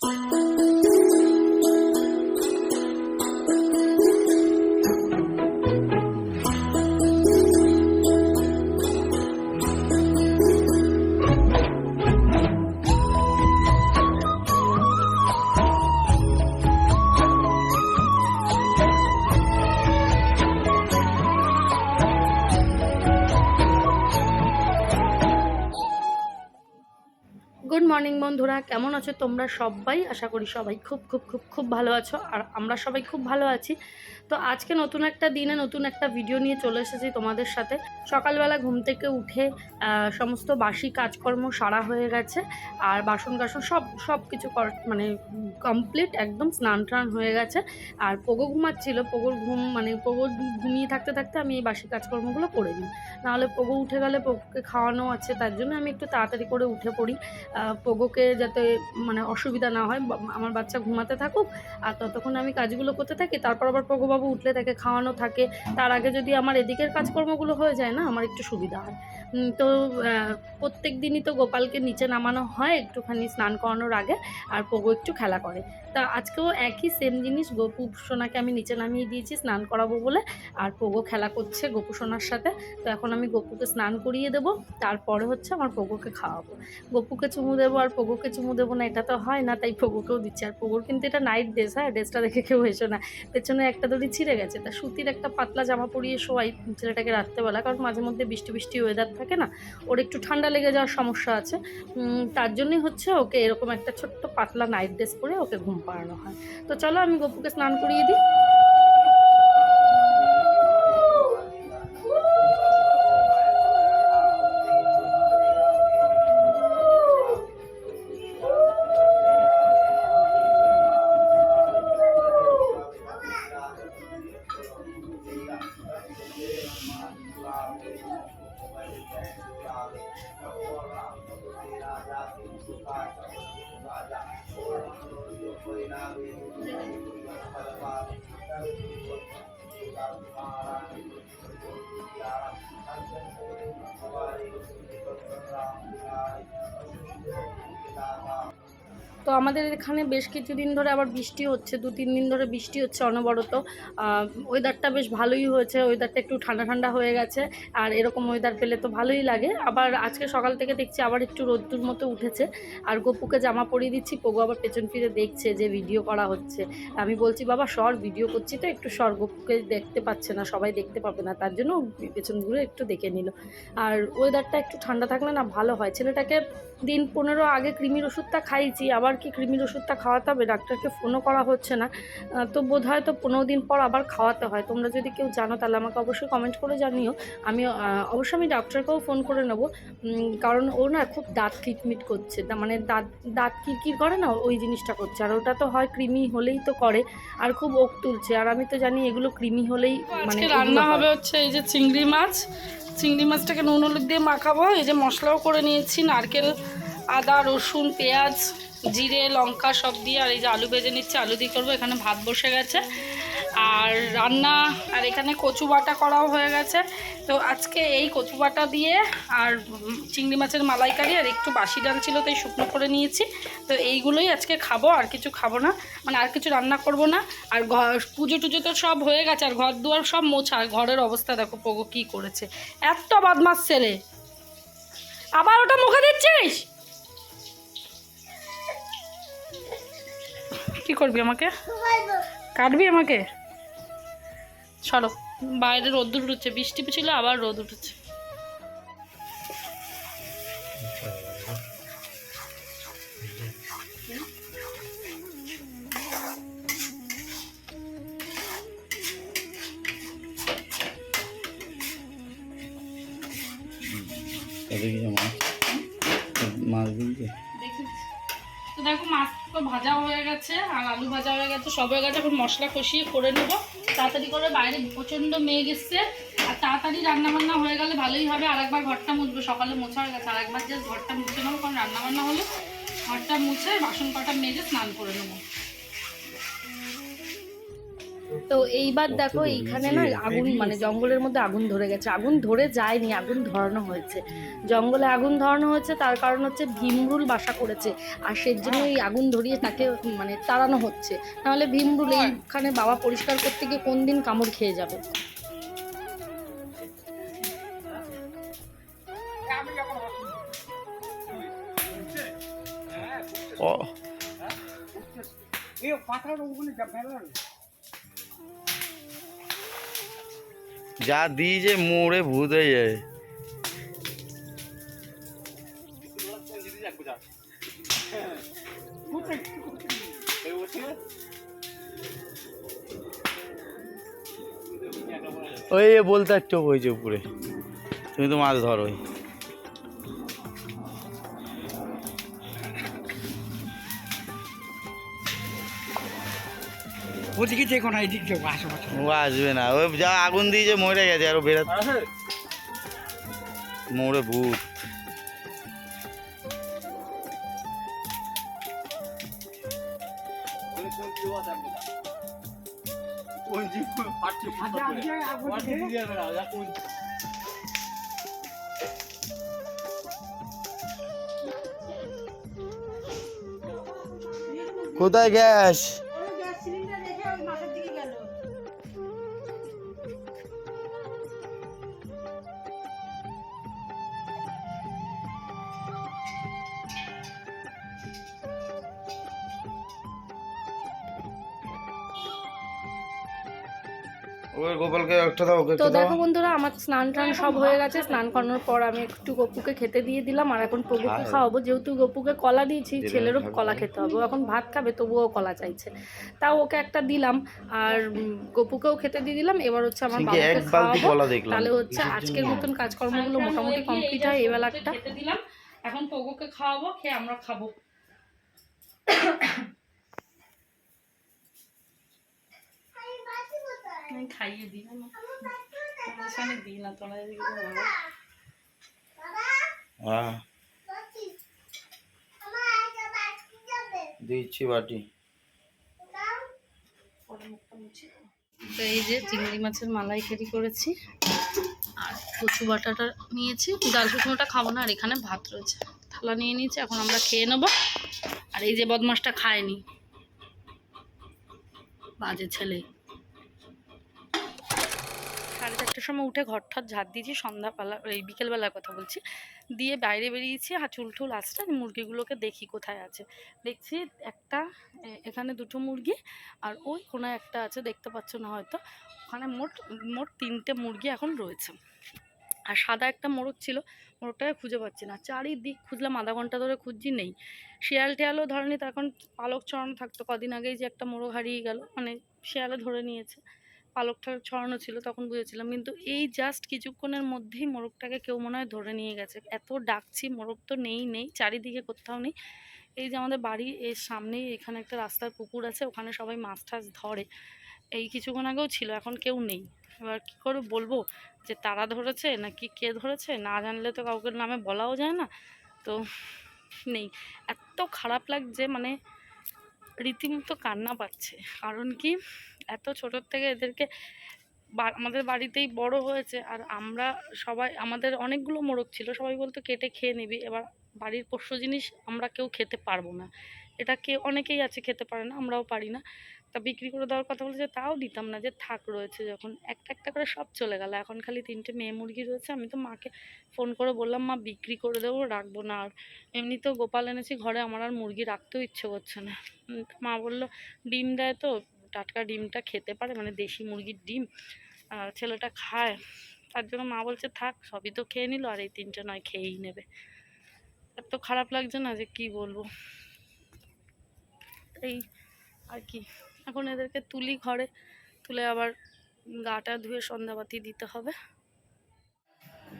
Good morning বন্ধুরা, কেমন আছো তোমরা সবাই? আশা করি সবাই খুব খুব খুব খুব ভালো আছো, আর আমরা সবাই খুব ভালো আছি। তো আজকে নতুন একটা দিনে নতুন একটা ভিডিও নিয়ে চলে এসেছি তোমাদের সাথে। সকালবেলা ঘুম থেকে উঠে সমস্ত বাসি কাজকর্ম সারা হয়ে গেছে, আর বাসন কাসন সব কিছু মানে কমপ্লিট, একদম স্নান টান হয়ে গেছে। আর পোগো ঘুমাচ্ছিল, পোগোর ঘুম মানে পোগো ঘুমিয়ে থাকতে থাকতে আমি এই বাসি কাজকর্মগুলো করে নিই, নাহলে পোগো উঠে গেলে পোগোকে খাওয়ানো আছে, তার জন্য আমি একটু তাড়াতাড়ি করে উঠে পড়ি, পোগোকে যাতে মানে অসুবিধা না হয়, আমার বাচ্চা ঘুমাতে থাকুক আর ততক্ষণ আমি কাজগুলো করতে থাকি। তারপর আবার পোগোবাবু উঠলে তাকে খাওয়ানো থাকে, তার আগে যদি আমার এদিকের কাজকর্মগুলো হয়ে যায় না, আমার একটু সুবিধা হয়। তো প্রত্যেক দিনই তো গোপালকে নিচে নামানো হয় একটুখানি স্নান করানোর আগে, আর পোগো একটু খেলা করে। তা আজকেও একই সেম জিনিস, গপু সোনাকে আমি নিচে নামিয়ে দিয়েছি স্নান করাবো বলে, আর পোগো খেলা করছে গপু সোনার সাথে। তো এখন আমি গপুকে স্নান করিয়ে দেবো, তারপরে হচ্ছে আমার পোগোকে খাওয়াবো। গপুকে চুমু দেবো আর পোগোকে চুমু দেবো না, এটা তো হয় না, তাই পোগোকেও দিচ্ছি। আর পোগোর কিন্তু এটা নাইট ড্রেস, হ্যাঁ, ড্রেসটা দেখে কেউ এসো না, পেছনে একটা দড়ি ছিঁড়ে গেছে, তা সুতির একটা পাতলা জামা পরিয়ে শোয়াই ছেলেটাকে রাত্রেবেলা, কারণ মাঝে মধ্যে বৃষ্টি বৃষ্টি ওয়েদার থাকে না, ওর একটু ঠান্ডা লেগে যাওয়ার সমস্যা আছে। তার জন্যই হচ্ছে ওকে এরকম একটা ছোট্ট পাতলা নাইট ড্রেস পরে ওকে ঘুম পাড়ানো হয়। তো চলো আমি গপুকে স্নান করিয়ে দিই। তো আমাদের এখানে বেশ কিছুদিন ধরে আবার বৃষ্টি হচ্ছে, 2-3 দিন ধরে বৃষ্টি হচ্ছে অনবরত। ওয়েদারটা বেশ ভালোই হয়েছে, ওয়েদারটা একটু ঠান্ডা ঠান্ডা হয়ে গেছে, আর এরকম ওয়েদার পেলে তো ভালোই লাগে। আবার আজকে সকাল থেকে দেখছি আবার একটু রোদ্দুর মতো উঠেছে, আর গপুকে জামা পরিয়ে দিচ্ছি, পোগো আবার পেছন ফিরে দেখছে যে ভিডিও করা হচ্ছে। আমি বলছি বাবা সর, ভিডিও করছি তো একটু সর, গপুকে দেখতে পাচ্ছে না, সবাই দেখতে পাবে না, তার জন্য পেছন ঘুরে একটু দেখে নিল। আর ওয়েদারটা একটু ঠান্ডা থাকলে না ভালো হয়। ছেলেটাকে দিন 15 আগে কৃমির ওষুধটা খাইয়েছি, আবার কি কৃমির ওষুধটা খাওয়াতে হবে, ডাক্তারকে ফোনও করা হচ্ছে না, তো বোধহয় তো 15 দিন পর আবার খাওয়াতে হয়। তোমরা যদি কেউ জানো তাহলে আমাকে অবশ্যই কমেন্ট করে জানিও, আমি অবশ্যই আমি ডাক্তারকেও ফোন করে নেব, কারণ ও না খুব দাঁত কিটমিট করছে, মানে দাঁত কিরকির করে না, ওই জিনিসটা করছে। আর ওটা তো হয় কৃমি হলেই তো করে, আর খুব ওক তুলছে, আর আমি তো জানি এগুলো কৃমি হলেই মানে রান্না হবে। হচ্ছে এই যে চিংড়ি মাছটাকে নুন হলুদ দিয়ে মাখাবো, এই যে মশলাও করে নিয়েছি, নারকেল, আদা, রসুন, পেঁয়াজ, জিরে, লঙ্কা সব দিয়ে, আর এই যে আলু ভেজে নিচ্ছি, আলু দিয়ে করবো। এখানে ভাত বসে গেছে আর রান্না, আর এখানে কচু বাটা করাও হয়ে গেছে। তো আজকে এই কচু বাটা দিয়ে আর চিংড়ি মাছের মালাইকারি আর একটু বাসি ডাল ছিল, তাই শুকনো করে নিয়েছি। তো এইগুলোই আজকে খাবো, আর কিছু খাবো না, মানে আর কিছু রান্না করব না। আর পুজো টুজো তো সব হয়ে গেছে, আর ঘর দুয়ার সব মোছা, আর ঘরের অবস্থা দেখো পোগো কী করেছে, এত বদমাস ছেলে। আবার ওটা মুখে দিচ্ছিস, কি করবি আমাকে, কাটবি আমাকে? চলো, বাইরে রোদ উঠেছে, বৃষ্টি ছিল আবার রোদ উঠেছে। তো দেখো মাছ তো ভাজা হয়ে গেছে, আর আলু ভাজা হয়ে গেছে, সব হয়ে গেছে। এখন মশলা কষিয়ে করে নেব তাড়াতাড়ি করে, বাইরে প্রচণ্ড মেঘ এসছে, আর তাড়াতাড়ি রান্নাবান্না হয়ে গেলে ভালোই হবে। আর একবার ঘরটা মুছবো, সকালে মোছা হয়ে গেছে, আর একবার জাস্ট ঘরটা মুছে নেবো, কারণ রান্নাবান্না হলে ঘরটা মুছে বাসন কটা মেজে স্নান করে নেবো। তো এইবার দেখো এইখানে না আগুন মানে জঙ্গলের মধ্যে আগুন ধরে গেছে, আগুন ধরে যায়নি, আগুন ধরানো হয়েছে। জঙ্গলে আগুন ধরানো হয়েছে তার কারণ হচ্ছে ভীমরুল বাসা করেছে, আর সেই জন্য এই আগুন ধরিয়ে তাকে মানে তাড়ানো হচ্ছে। নাহলে ভীমরুল এইখানে বাবা পরিষ্কার করতে গিয়ে কোন দিন কামড় খেয়ে যাবে। যা দিই যে মোড়ে ভূত হয়ে যায়। ওই বলতে চোখ হয়েছে উপরে, তুমি তো মাছ ধরোই। ওদিকে যে কোনো এদিক যাবো আশেপাশে ও আসবে না, ওই যা আগুন দিয়েছে মরে গেছে, আরো বেরোতে মোড়ে ভূত। কোথায় গ্যাস? গোপালকে একটা দাও। তো দেখো বন্ধুরা, আমার স্নান টান সব হয়ে গেছে। স্নান করানোর পর আমি একটু গপুকে খেতে দিয়ে দিলাম, আর এখন পপুকে খাওয়াবো। যেহেতু গপুকে কলা দিয়েছি, ছেলেরও কলা খেতে হবে, ও এখন ভাত খাবে তবুও কলা চাইছে, তাও ওকে একটা দিলাম, আর গপুকেও খেতে দিয়ে দিলাম। এবার হচ্ছে আমার বাবাকে খাওয়াবো, তাহলে হচ্ছে আজকের মতন কাজকর্মগুলো মোটামুটি কমপ্লিট হয়। এই বেলাটা খেতে দিলাম, এখন পপুকে খাওয়াবো, খেয়ে আমরা খাবো। আমি খাইয়ে দিই না, দিই না তোরা দিচ্ছি বাটি। তো এই যে চিংড়ি মাছের মালাইকারি করেছি, আর কচু বাটাটা নিয়েছি। ডাল শুকনোটা খাবো না, আর এখানে ভাত রয়েছে, থালা নিয়ে নিয়েছি, এখন আমরা খেয়ে নেবো। আর এই যে বদমাসটা খায়নি, বাজে ছেলে। 4:30টার সময় উঠে ঘর ঠর ঝাড় দিয়েছি, সন্ধ্যাবেলা এই বিকেলবেলার কথা বলছি, দিয়ে বাইরে বেরিয়েছি। আর চুল টুল আসছে, মুরগিগুলোকে দেখি কোথায় আছে। দেখছি একটা, এখানে 2টো মুরগি, আর ওই কোনো একটা আছে, দেখতে পাচ্ছ না হয়তো। ওখানে মোট 3টে মুরগি এখন রয়েছে। আর সাদা একটা মোরগ ছিল, মোরগটাকে খুঁজে পাচ্ছি না, চারিদিক খুঁজলাম, আধা ঘন্টা ধরে খুঁজছি, নেই। শিয়াল টিয়ালও ধরেনি, তো এখন পালক ছড়ানো থাকতো। কদিন আগেই যে একটা মোরগ হারিয়ে গেল, মানে শিয়ালে ধরে নিয়েছে, পালকটা ছড়ানো ছিল, তখন বুঝেছিলাম। কিন্তু এই জাস্ট কিছুক্ষণের মধ্যেই মোরগটাকে কেউ মনে হয় ধরে নিয়ে গেছে। এত ডাকছি, মোরগ তো নেই, চারিদিকে কোথাও নেই। এই যে আমাদের বাড়ি এর সামনেই এখানে একটা রাস্তার পুকুর আছে, ওখানে সবাই মাছ টাছ ধরে, এই কিছুক্ষণ আগেও ছিল, এখন কেউ নেই। এবার কী করে বলবো যে তারা ধরেছে নাকি কে ধরেছে, না জানলে তো কাউকে নামে বলাও যায় না। তো নেই, এত খারাপ লাগছে, মানে রীতিমতো কান্না পাচ্ছে। কারণ কি, এত ছোটোর থেকে এদেরকে আমাদের বাড়িতেই বড় হয়েছে, আর আমরা সবাই, আমাদের অনেকগুলো মোরগ ছিল, সবাই বলতো কেটে খেয়ে নিবি। এবার বাড়ির পোষ্য জিনিস আমরা কেউ খেতে পারবো না, এটা অনেকেই আছে খেতে পারে না, আমরাও পারি না। তা বিক্রি করে দেওয়ার কথা বলেছে, তাও দিতাম না, যে থাক রয়েছে যখন। একটা একটা করে সব চলে গেল, এখন খালি 3টে মেয়ে মুরগি রয়েছে। আমি তো মাকে ফোন করে বললাম, মা বিক্রি করে দেবো, রাখবো না। আর এমনিতেও গোপাল এনেছি ঘরে, আমার আর মুরগি রাখতেও ইচ্ছে করছে না। মা বললো ডিম দেয় তো, টাটকা ডিমটা খেতে পারে, মানে দেশি মুরগির ডিম, আর ছেলেটা খায়, তার জন্য মা বলছে থাক, সবই তো খেয়ে নিল, আর এই 3টে নয় খেয়েই নেবে। এত খারাপ লাগছে না যে কি বলবো। এই আর কি, এখন এদেরকে তুলি ঘরে, তুলে আবার গাটা ধুয়ে সন্ধ্যাবাতি দিতে হবে।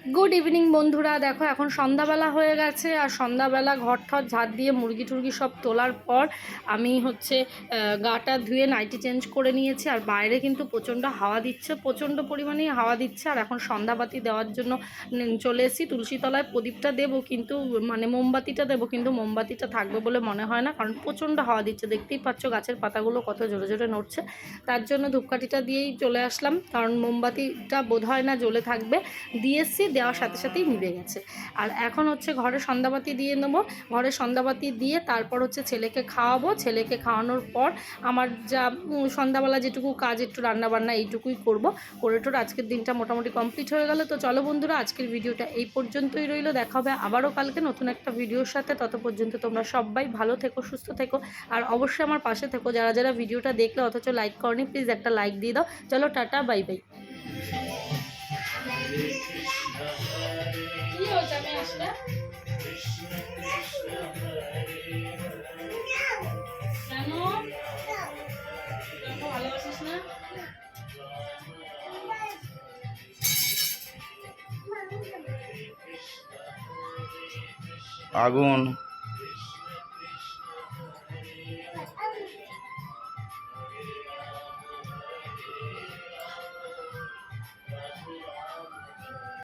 গুড ইভিনিং বন্ধুরা, দেখো এখন সন্ধ্যাবেলা হয়ে গেছে। আর সন্ধ্যাবেলা ঘর ঠর ঝাড় দিয়ে মুরগি টুরগি সব তোলার পর আমি হচ্ছে গাটা ধুয়ে নাইটি চেঞ্জ করে নিয়েছি। আর বাইরে কিন্তু প্রচণ্ড হাওয়া দিচ্ছে, প্রচণ্ড পরিমাণেই হাওয়া দিচ্ছে। আর এখন সন্ধ্যাবাতি দেওয়ার জন্য চলে এসেছি তুলসী তলায়। প্রদীপটা দেবো কিন্তু মানে মোমবাতিটা দেবো, কিন্তু মোমবাতিটা থাকবে বলে মনে হয় না, কারণ প্রচণ্ড হাওয়া দিচ্ছে। দেখতেই পাচ্ছ গাছের পাতাগুলো কত জোরে জোরে নড়ছে। তার জন্য ধূপকাঠিটা দিয়েই চলে আসলাম, কারণ মোমবাতিটা বোধ হয় না জ্বলে থাকবে। দিয়েছি, দেওয়ার সাথে সাথেই নিভে গেছে। আর এখন হচ্ছে ঘরে সন্ধ্যাবাতি দিয়ে নেবো। ঘরে সন্ধ্যাবাতি দিয়ে তারপর হচ্ছে ছেলেকে খাওয়াবো। ছেলেকে খাওয়ানোর পর আমার যা সন্ধ্যাবেলা যেটুকু কাজ, একটু রান্নাবান্না এইটুকুই করব। করে টোর আজকের দিনটা মোটামুটি কমপ্লিট হয়ে গেল। তো চলো বন্ধুরা, আজকের ভিডিওটা এই পর্যন্তই রইলো। দেখা হবে আবারও কালকে নতুন একটা ভিডিওর সাথে। তত পর্যন্ত তোমরা সবাই ভালো থেকো, সুস্থ থেকো। আর অবশ্যই আমার পাশে থেকো। যারা যারা ভিডিওটা দেখলে অথচ লাইক করনি, প্লিজ একটা লাইক দিয়ে দাও। চলো টাটা, বাই বাই। কি হয়েছে আমি আসলে কেন ভালোবাসিস না? আগুন